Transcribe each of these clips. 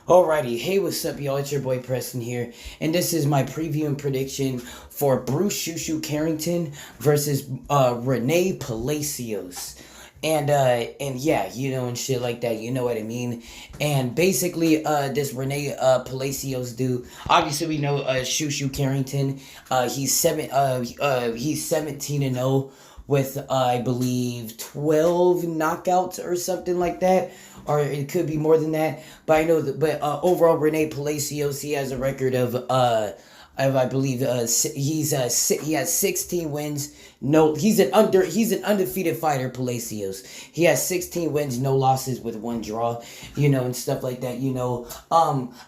Alrighty, hey, what's up, y'all? It's your boy Preston here, and this is my preview and prediction for Bruce Shushu Carrington versus Rene Palacios. And yeah, and shit like that, you know what I mean? And basically, this Rene Palacios dude, obviously we know Shushu Carrington, he's 17-0 with I believe 12 knockouts or something like that, or it could be more than that. But I know that. But overall, Rene Palacios, he has a record of I believe he has 16 wins. No, he's an undefeated fighter. Palacios. He has 16 wins, no losses with one draw. And stuff like that.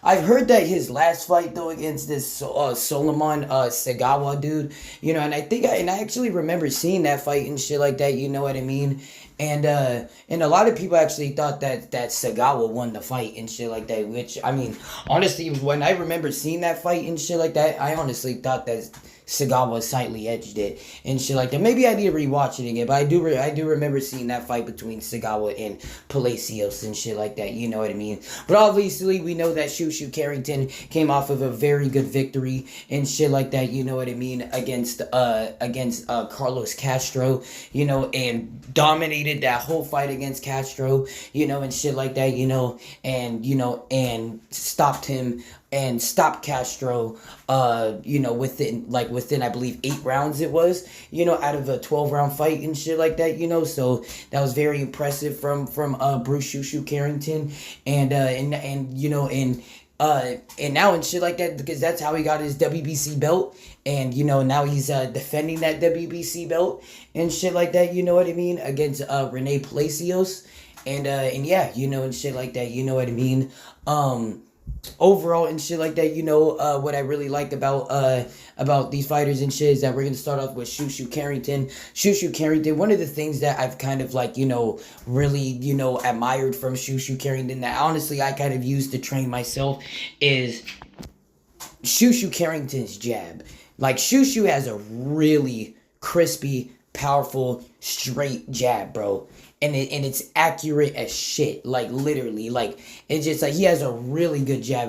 I've heard that his last fight though against this Solomon Sagawa dude. And I actually remember seeing that fight and shit like that. You know what I mean? And a lot of people actually thought that Sagawa won the fight and shit like that, which, I mean, honestly, when I remember seeing that fight and shit like that, I honestly thought that Sagawa slightly edged it and shit like that. Maybe I need to rewatch it again, but I do remember seeing that fight between Sagawa and Palacios and shit like that. You know what I mean? But obviously, we know that Shushu Carrington came off of a very good victory and shit like that. You know what I mean? Against Carlos Castro. And dominated that whole fight against Castro. And shit like that. And stopped him. And stopped Castro, within I believe 8 rounds it was, out of a 12-round fight and shit like that, So that was very impressive from Bruce Shushu Carrington, and now and shit like that, because that's how he got his WBC belt, and now he's defending that WBC belt and shit like that. You know what I mean? Against Rene Palacios, and yeah, and shit like that. You know what I mean? Overall and shit like that, what I really like about these fighters and shit is that we're gonna start off with Shushu Carrington. Shushu Carrington, one of the things that I've kind of really admired from Shushu Carrington, that honestly I kind of used to train myself, is Shushu Carrington's jab. Like, Shushu has a really crispy, powerful, straight jab, bro. And it's accurate as shit. Like, literally. Like, it's just like he has a really good jab.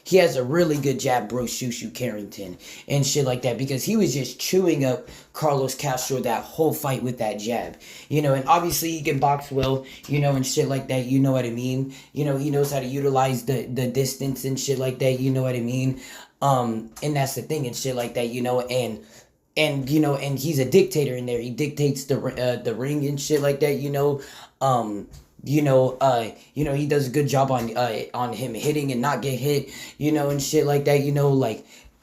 He has a really good jab, Bruce Shushu Carrington, and shit like that, because he was just chewing up Carlos Castro that whole fight with that jab. And obviously he can box well, and shit like that, you know what I mean? He knows how to utilize the distance and shit like that, you know what I mean? And that's the thing and shit like that, and he's a dictator in there. He dictates the ring and shit like that. He does a good job on him hitting and not get hit. And shit like that.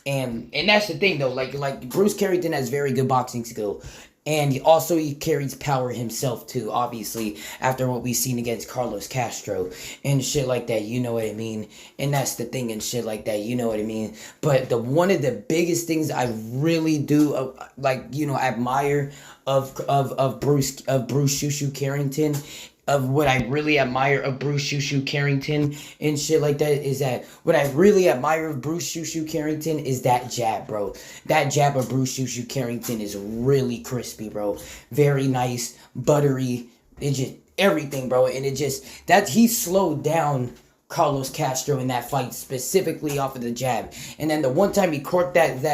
And that's the thing though. Like Bruce Carrington has very good boxing skill. And he carries power himself too, obviously, after what we've seen against Carlos Castro and shit like that, you know what I mean? And that's the thing and shit like that, you know what I mean? But one of the biggest things I really do, admire of Bruce Shushu Carrington, of what I really admire of Bruce Shushu Carrington and shit like that, is that what I really admire of Bruce Shushu Carrington is that jab, bro. That jab of Bruce Shushu Carrington is really crispy, bro. Very nice, buttery, it just everything, bro. And it just that he slowed down Carlos Castro in that fight specifically off of the jab. And then the one time he corked was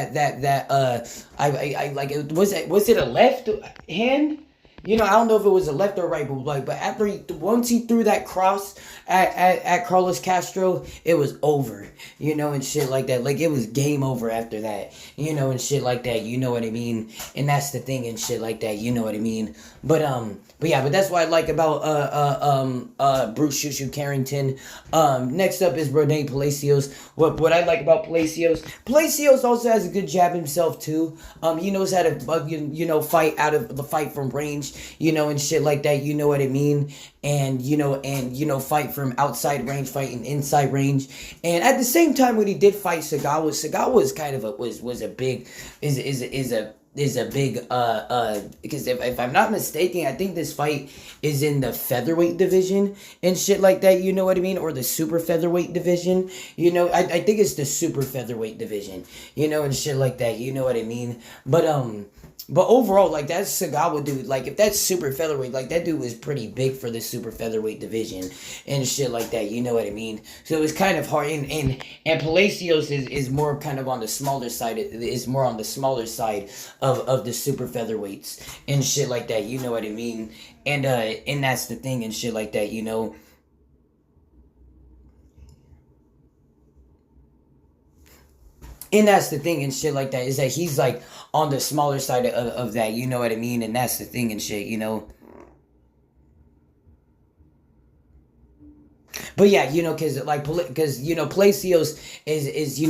it a left hand? I don't know if it was a left or right, but once he threw that cross at Carlos Castro, it was over, and shit like that. Like, it was game over after that, and shit like that, you know what I mean? And that's the thing and shit like that, you know what I mean? But that's what I like about Bruce Shushu Carrington. Next up is Rene Palacios. What I like about Palacios also has a good jab himself too. He knows how to fight from range, and shit like that, you know what I mean? And fight from outside range, fighting inside range. And at the same time, when he did fight Sagawa was kind of a big because if I'm not mistaken, I think this fight is in the featherweight division and shit like that, you know what I mean? Or the super featherweight division, I think it's the super featherweight division, and shit like that, you know what I mean? But But overall, like that Sagawa dude, like if that's super featherweight, like that dude was pretty big for the super featherweight division and shit like that. You know what I mean? So it was kind of hard. And Palacios is more kind of on the smaller side. It is more on the smaller side of the super featherweights and shit like that. You know what I mean? And that's the thing and shit like that. You know. And that's the thing and shit like that is that he's like on the smaller side of that, you know what I mean? And that's the thing and shit, you know. But yeah, you know, cause you know, Palacios is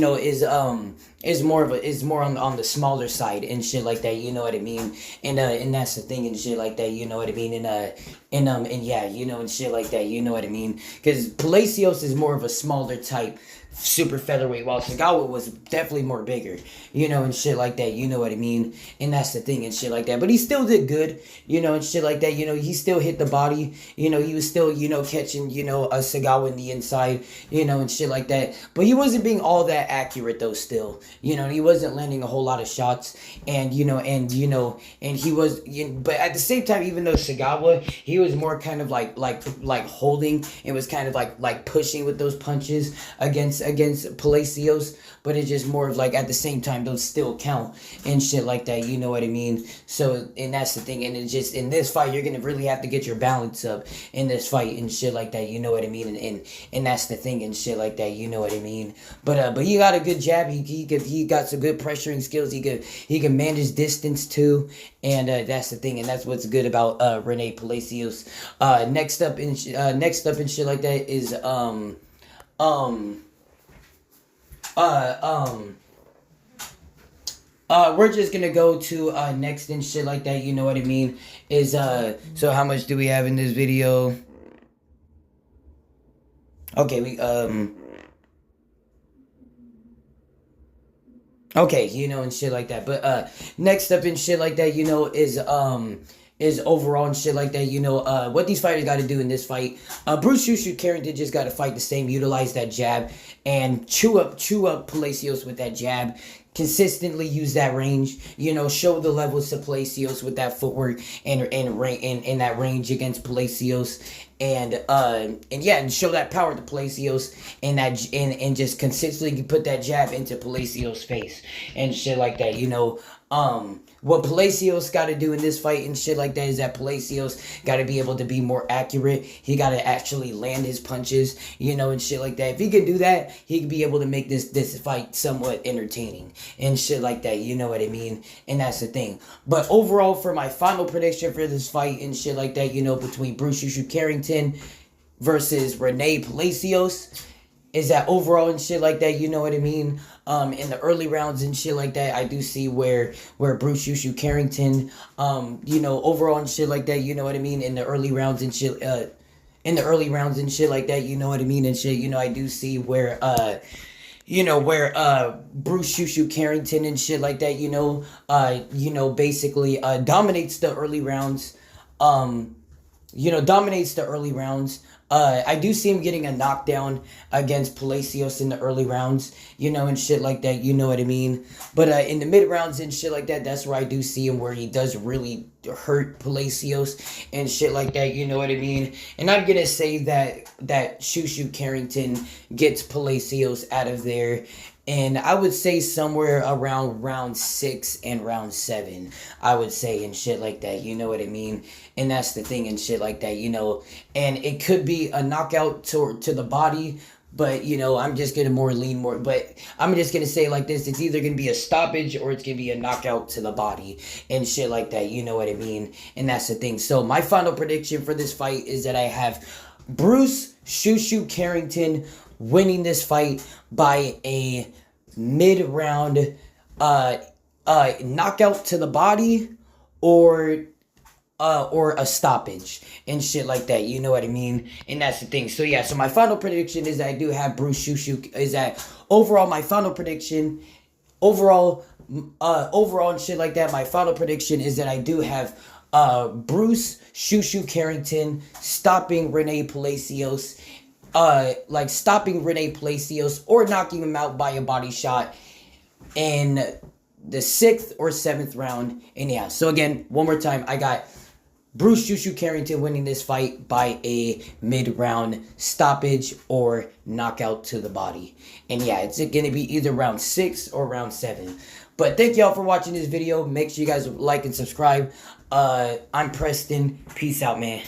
more of a is more on the smaller side and shit like that. You know what I mean? And that's the thing and shit like that. You know what I mean? And yeah, you know, and shit like that. You know what I mean? Cause Palacios is more of a smaller type super featherweight, while Sagawa was definitely more bigger, you know, and shit like that, you know what I mean? And that's the thing and shit like that. But he still did good, you know, and shit like that, you know, he still hit the body, you know, he was still, you know, catching, you know, a Sagawa in the inside, you know, and shit like that. But he wasn't being all that accurate though still, you know, he wasn't landing a whole lot of shots, and he was, but at the same time, even though Sagawa, he was more kind of like holding, and was kind of like pushing with those punches against Palacios, but it's just more of like at the same time those still count and shit like that, you know what I mean? So, and that's the thing, and it's just in this fight you're gonna really have to get your balance up in this fight and shit like that, you know what I mean? And that's the thing and shit like that, you know what I mean? But he got a good jab. He got some good pressuring skills. He can manage distance too, and that's the thing, and that's what's good about Rene Palacios. Next up in shit like that is um uh um we're just gonna go to next and shit like that, you know what I mean? Is so how much do we have in this video? Okay, okay, you know, and shit like that. But next up and shit like that, you know, is overall and shit like that, you know, what these fighters got to do in this fight. Bruce Carrington just got to fight the same, utilize that jab, and chew up Palacios with that jab. Consistently use that range, you know, show the levels to Palacios with that footwork and that range against Palacios, and yeah, and show that power to Palacios, and just consistently put that jab into Palacios' face and shit like that, you know. What Palacios got to do in this fight and shit like that is that Palacios got to be able to be more accurate. He got to actually land his punches, you know, and shit like that. If he can do that, he can be able to make this fight somewhat entertaining and shit like that, you know what I mean? And that's the thing. But overall, for my final prediction for this fight and shit like that, you know, between Bruce Carrington versus Rene Palacios, is that overall and shit like that, you know what I mean? In the early rounds and shit like that, I do see where Bruce Carrington, you know, overall and shit like that, you know what I mean? In the early rounds and shit, like that, you know what I mean? And shit, you know, I do see where, Bruce Carrington and shit like that, basically, dominates the early rounds, dominates the early rounds. I do see him getting a knockdown against Palacios in the early rounds, you know, and shit like that, you know what I mean? But in the mid rounds and shit like that, that's where I do see him where he does really hurt Palacios and shit like that, you know what I mean? And I'm gonna say that Shushu Carrington gets Palacios out of there. And I would say somewhere around round 6 and round 7, I would say, and shit like that, you know what I mean? And that's the thing and shit like that, you know. And it could be a knockout to the body, but, you know, I'm just going to lean more. But I'm just going to say like this, it's either going to be a stoppage or it's going to be a knockout to the body and shit like that, you know what I mean? And that's the thing. So my final prediction for this fight is that I have Bruce Shushu Carrington winning this fight by a mid-round knockout to the body or a stoppage and shit like that, you know what I mean? And that's the thing. So yeah, so my final prediction is that I do have Bruce Shushu, is that overall my final prediction, overall and shit like that, my final prediction is that I do have Bruce Shushu Carrington stopping Rene Palacios, stopping Rene Palacios or knocking him out by a body shot in the 6th or 7th round. And yeah, so again, one more time, I got Brice Shushu Carrington winning this fight by a mid-round stoppage or knockout to the body. And yeah, it's going to be either round 6 or round 7. But thank y'all for watching this video. Make sure you guys like and subscribe. I'm Preston. Peace out, man.